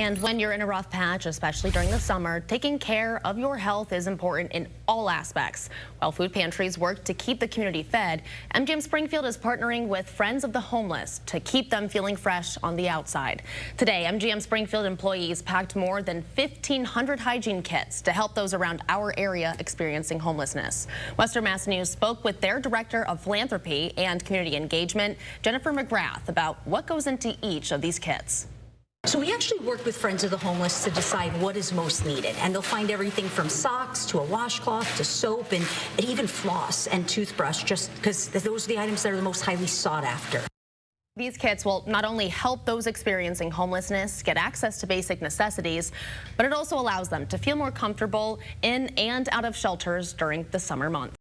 And when you're in a rough patch, especially during the summer, taking care of your health is important in all aspects. While food pantries work to keep the community fed, MGM Springfield is partnering with Friends of the Homeless to keep them feeling fresh on the outside. Today, MGM Springfield employees packed more than 1,500 hygiene kits to help those around our area experiencing homelessness. Western Mass News spoke with their Director of Philanthropy and Community Engagement, Jennifer McGrath, about what goes into each of these kits. So we actually work with Friends of the Homeless to decide what is most needed, and they'll find everything from socks to a washcloth to soap and even floss and toothbrush, just because those are the items that are the most highly sought after. These kits will not only help those experiencing homelessness get access to basic necessities, but it also allows them to feel more comfortable in and out of shelters during the summer months.